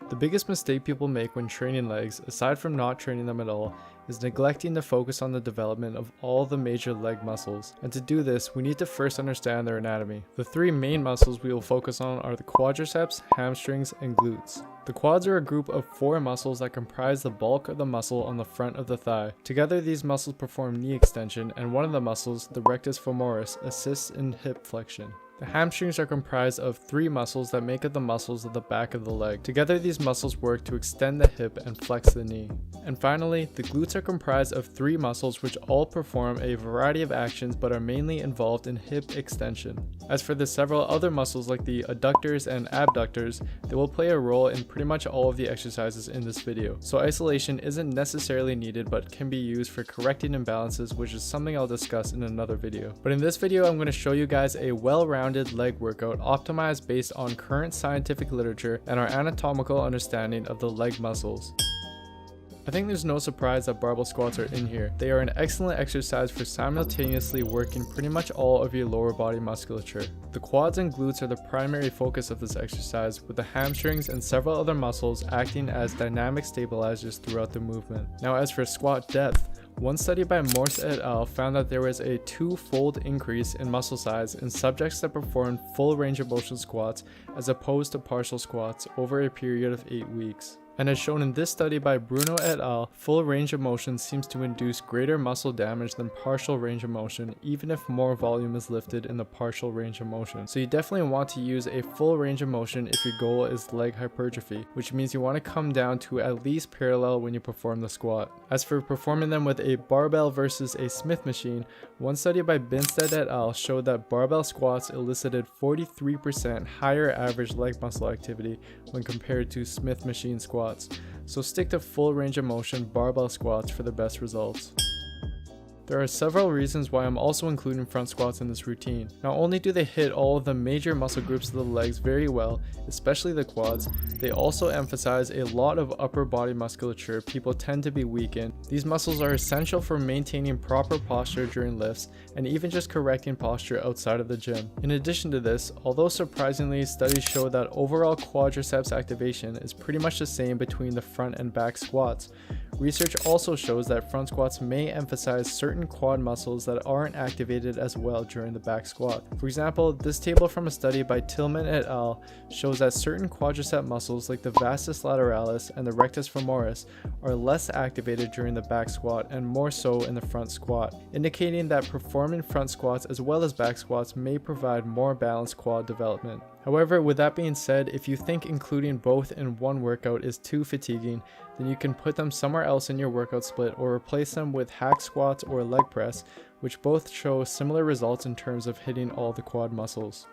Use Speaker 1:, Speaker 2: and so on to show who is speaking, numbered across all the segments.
Speaker 1: The biggest mistake people make when training legs, aside from not training them at all, is neglecting to focus on the development of all the major leg muscles. And to do this, we need to first understand their anatomy. The three main muscles we will focus on are the quadriceps, hamstrings, and glutes. The quads are a group of 4 muscles that comprise the bulk of the muscle on the front of the thigh. Together, these muscles perform knee extension, and one of the muscles, the rectus femoris, assists in hip flexion. The hamstrings are comprised of 3 muscles that make up the muscles of the back of the leg. Together, these muscles work to extend the hip and flex the knee. And finally, the glutes are comprised of 3 muscles which all perform a variety of actions but are mainly involved in hip extension. As for the several other muscles like the adductors and abductors, they will play a role in pretty much all of the exercises in this video. So isolation isn't necessarily needed but can be used for correcting imbalances, which is something I'll discuss in another video. But in this video, I'm going to show you guys a well-rounded leg workout optimized based on current scientific literature and our anatomical understanding of the leg muscles. I think there's no surprise that barbell squats are in here. They are an excellent exercise for simultaneously working pretty much all of your lower body musculature. The quads and glutes are the primary focus of this exercise, with the hamstrings and several other muscles acting as dynamic stabilizers throughout the movement. Now, as for squat depth, one study by Morse et al. Found that there was a 2-fold increase in muscle size in subjects that performed full range of motion squats as opposed to partial squats over a period of 8 weeks. And as shown in this study by Bruno et al., full range of motion seems to induce greater muscle damage than partial range of motion, even if more volume is lifted in the partial range of motion. So you definitely want to use a full range of motion if your goal is leg hypertrophy, which means you want to come down to at least parallel when you perform the squat. As for performing them with a barbell versus a Smith machine, one study by Binstead et al. Showed that barbell squats elicited 43% higher average leg muscle activity when compared to Smith machine squats. So stick to full range of motion barbell squats for the best results. There are several reasons why I'm also including front squats in this routine. Not only do they hit all of the major muscle groups of the legs very well, especially the quads, they also emphasize a lot of upper body musculature people tend to be weak in. These muscles are essential for maintaining proper posture during lifts and even just correcting posture outside of the gym. In addition to this, although surprisingly, studies show that overall quadriceps activation is pretty much the same between the front and back squats. Research also shows that front squats may emphasize certain quad muscles that aren't activated as well during the back squat. For example, this table from a study by Tillman et al. Shows that certain quadricep muscles like the vastus lateralis and the rectus femoris are less activated during the back squat and more so in the front squat, indicating that performing front squats as well as back squats may provide more balanced quad development. However, with that being said, if you think including both in one workout is too fatiguing, then you can put them somewhere else in your workout split or replace them with hack squats or leg press, which both show similar results in terms of hitting all the quad muscles.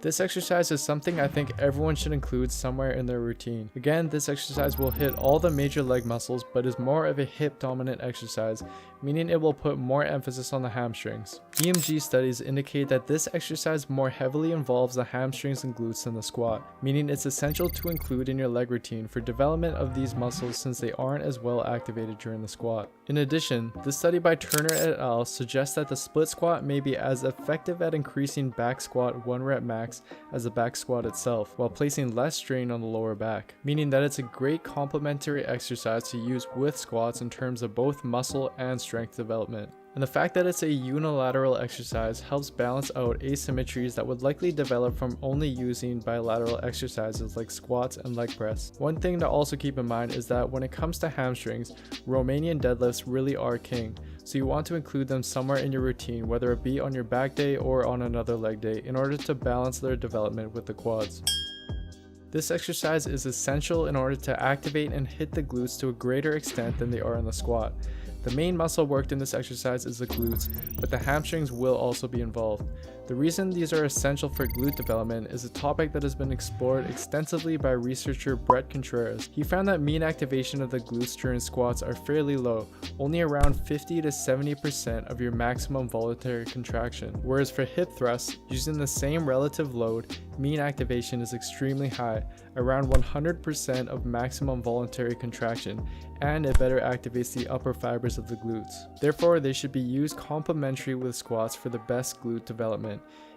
Speaker 1: This exercise is something I think everyone should include somewhere in their routine. Again, this exercise will hit all the major leg muscles but is more of a hip dominant exercise, meaning it will put more emphasis on the hamstrings. EMG studies indicate that this exercise more heavily involves the hamstrings and glutes than the squat, meaning it's essential to include in your leg routine for development of these muscles since they aren't as well activated during the squat. In addition, this study by Turner et al. Suggests that the split squat may be as effective at increasing back squat 1 rep max as the back squat itself, while placing less strain on the lower back, meaning that it's a great complementary exercise to use with squats in terms of both muscle and strength development. And the fact that it's a unilateral exercise helps balance out asymmetries that would likely develop from only using bilateral exercises like squats and leg press. One thing to also keep in mind is that when it comes to hamstrings, Romanian deadlifts really are king, so you want to include them somewhere in your routine, whether it be on your back day or on another leg day, in order to balance their development with the quads. This exercise is essential in order to activate and hit the glutes to a greater extent than they are in the squat. The main muscle worked in this exercise is the glutes, but the hamstrings will also be involved. The reason these are essential for glute development is a topic that has been explored extensively by researcher Brett Contreras. He found that mean activation of the glutes during squats are fairly low, only around 50 to 70% of your maximum voluntary contraction, whereas for hip thrusts, using the same relative load, mean activation is extremely high, around 100% of maximum voluntary contraction, and it better activates the upper fibers of the glutes. Therefore, they should be used complementary with squats for the best glute development.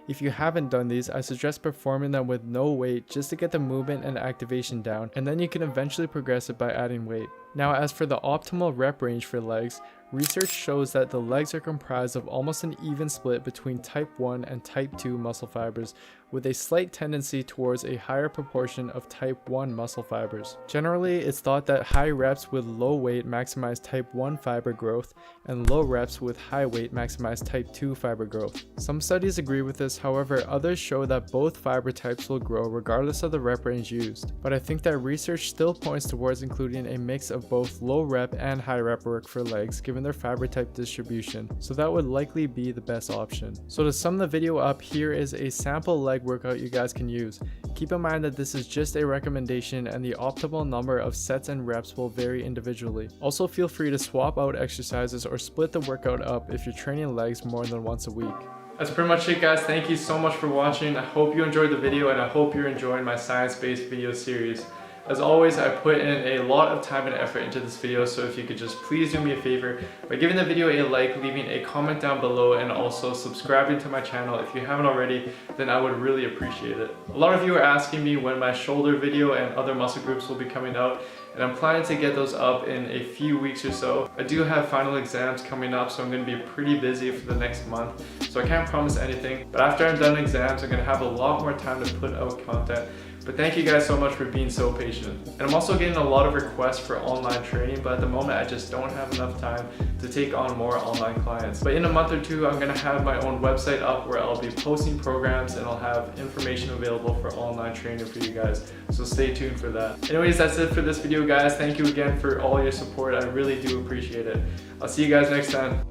Speaker 1: If you haven't done these, I suggest performing them with no weight just to get the movement and activation down, and then you can eventually progress it by adding weight. Now, as for the optimal rep range for legs, research shows that the legs are comprised of almost an even split between type 1 and type 2 muscle fibers, with a slight tendency towards a higher proportion of type 1 muscle fibers. Generally, it's thought that high reps with low weight maximize type 1 fiber growth, and low reps with high weight maximize type 2 fiber growth. Some studies agree with this, however, others show that both fiber types will grow regardless of the rep range used. But I think that research still points towards including a mix of both low rep and high rep work for legs given their fiber type distribution, so that would likely be the best option. So to sum the video up, here is a sample leg workout you guys can use. Keep in mind that this is just a recommendation and the optimal number of sets and reps will vary individually. Also, feel free to swap out exercises or split the workout up if you're training legs more than once a week. That's pretty much it, guys. Thank you so much for watching. I hope you enjoyed the video and I hope you're enjoying my science-based video series. As always, I put in a lot of time and effort into this video, so if you could just please do me a favor by giving the video a like, leaving a comment down below, and also subscribing to my channel if you haven't already, then I would really appreciate it. A lot of you are asking me when my shoulder video and other muscle groups will be coming out, and I'm planning to get those up in a few weeks or so. I do have final exams coming up, so I'm going to be pretty busy for the next month, so I can't promise anything, but after I'm done exams, I'm going to have a lot more time to put out content. But thank you guys so much for being so patient. And I'm also getting a lot of requests for online training, but at the moment I just don't have enough time to take on more online clients. But in a month or two, I'm gonna have my own website up where I'll be posting programs and I'll have information available for online training for you guys. So stay tuned for that. Anyways, that's it for this video, guys. Thank you again for all your support. I really do appreciate it. I'll see you guys next time.